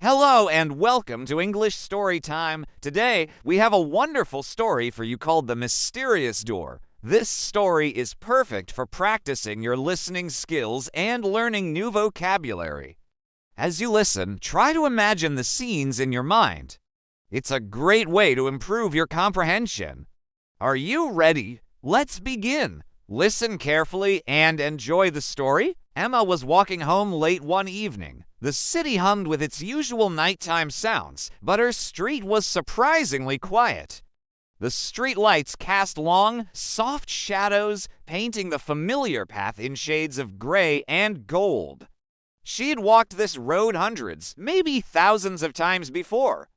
Hello and welcome to English Story Time. Today, we have a wonderful story for you called The Mysterious Door. This story is perfect for practicing your listening skills and learning new vocabulary. As you listen, try to imagine the scenes in your mind. It's a great way to improve your comprehension. Are you ready? Let's begin. Listen carefully and enjoy the story. Emma was walking home late one evening. The city hummed with its usual nighttime sounds, but her street was surprisingly quiet. The street lights cast long, soft shadows, painting the familiar path in shades of gray and gold. She had walked this road hundreds, maybe thousands of times before.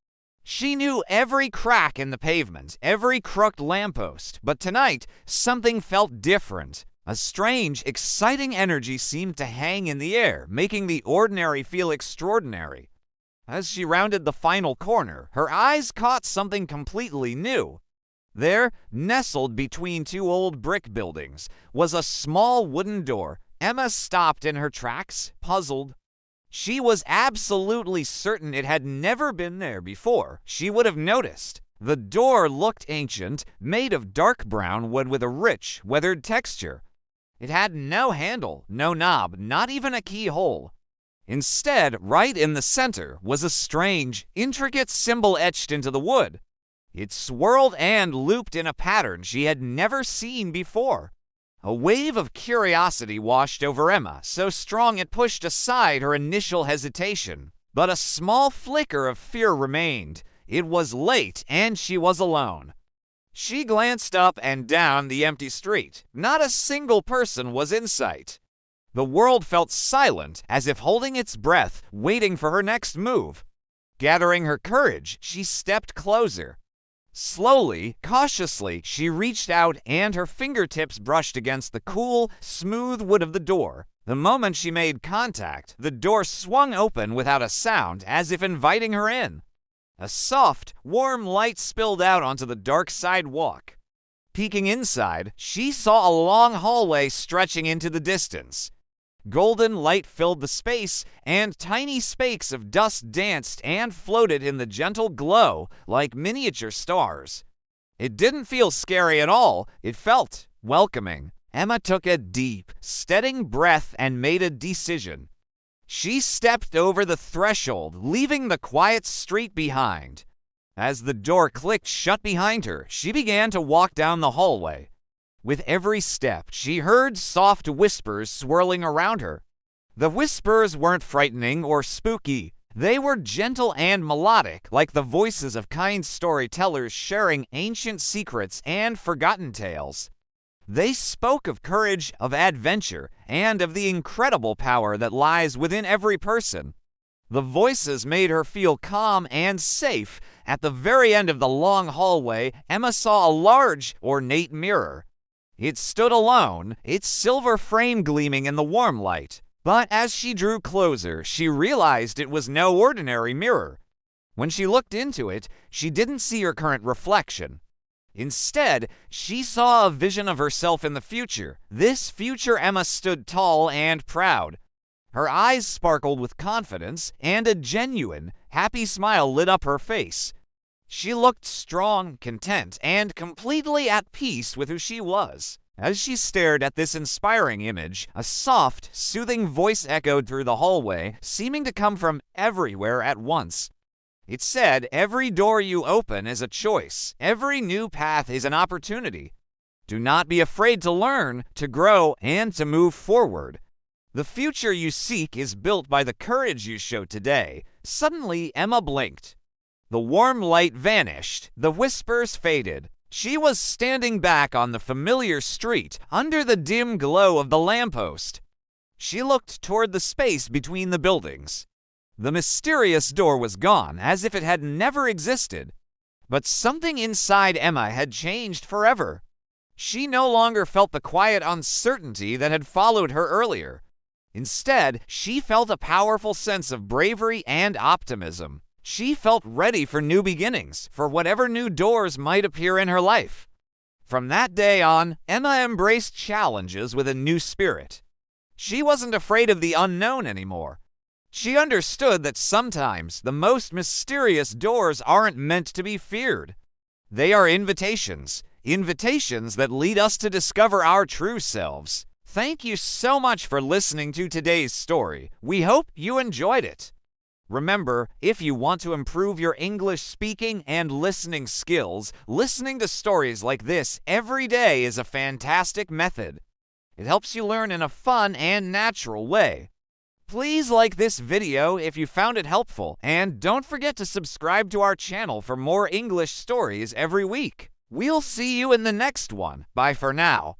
She knew every crack in the pavement, every crooked lamppost, but tonight something felt different. A strange, exciting energy seemed to hang in the air, making the ordinary feel extraordinary. As she rounded the final corner, her eyes caught something completely new. There, nestled between two old brick buildings, was a small wooden door. Emma stopped in her tracks, puzzled. She was absolutely certain it had never been there before. She would have noticed. The door looked ancient, made of dark brown wood with a rich, weathered texture. It had no handle, no knob, not even a keyhole. Instead, right in the center was a strange, intricate symbol etched into the wood. It swirled and looped in a pattern she had never seen before. A wave of curiosity washed over Emma, so strong it pushed aside her initial hesitation. But a small flicker of fear remained. It was late, and she was alone. She glanced up and down the empty street. Not a single person was in sight. The world felt silent, as if holding its breath, waiting for her next move. Gathering her courage, she stepped closer. Slowly, cautiously, she reached out and her fingertips brushed against the cool, smooth wood of the door. The moment she made contact, the door swung open without a sound, as if inviting her in. A soft, warm light spilled out onto the dark sidewalk. Peeking inside, she saw a long hallway stretching into the distance. Golden light filled the space, and tiny specks of dust danced and floated in the gentle glow like miniature stars. It didn't feel scary at all. It felt welcoming. Emma took a deep, steadying breath and made a decision. She stepped over the threshold, leaving the quiet street behind. As the door clicked shut behind her, she began to walk down the hallway. With every step, she heard soft whispers swirling around her. The whispers weren't frightening or spooky. They were gentle and melodic, like the voices of kind storytellers sharing ancient secrets and forgotten tales. They spoke of courage, of adventure, and of the incredible power that lies within every person. The voices made her feel calm and safe. At the very end of the long hallway, Emma saw a large, ornate mirror. It stood alone, its silver frame gleaming in the warm light. But as she drew closer, she realized it was no ordinary mirror. When she looked into it, she didn't see her current reflection. Instead, she saw a vision of herself in the future. This future Emma stood tall and proud. Her eyes sparkled with confidence, and a genuine, happy smile lit up her face. She looked strong, content, and completely at peace with who she was. As she stared at this inspiring image, a soft, soothing voice echoed through the hallway, seeming to come from everywhere at once. It said, "Every door you open is a choice. Every new path is an opportunity. Do not be afraid to learn, to grow, and to move forward. The future you seek is built by the courage you show today." Suddenly, Emma blinked. The warm light vanished. The whispers faded. She was standing back on the familiar street, under the dim glow of the lamppost. She looked toward the space between the buildings. The mysterious door was gone, as if it had never existed. But something inside Emma had changed forever. She no longer felt the quiet uncertainty that had followed her earlier. Instead, she felt a powerful sense of bravery and optimism. She felt ready for new beginnings, for whatever new doors might appear in her life. From that day on, Emma embraced challenges with a new spirit. She wasn't afraid of the unknown anymore. She understood that sometimes the most mysterious doors aren't meant to be feared. They are invitations, invitations that lead us to discover our true selves. Thank you so much for listening to today's story. We hope you enjoyed it. Remember, if you want to improve your English speaking and listening skills, listening to stories like this every day is a fantastic method. It helps you learn in a fun and natural way. Please like this video if you found it helpful, and don't forget to subscribe to our channel for more English stories every week. We'll see you in the next one. Bye for now.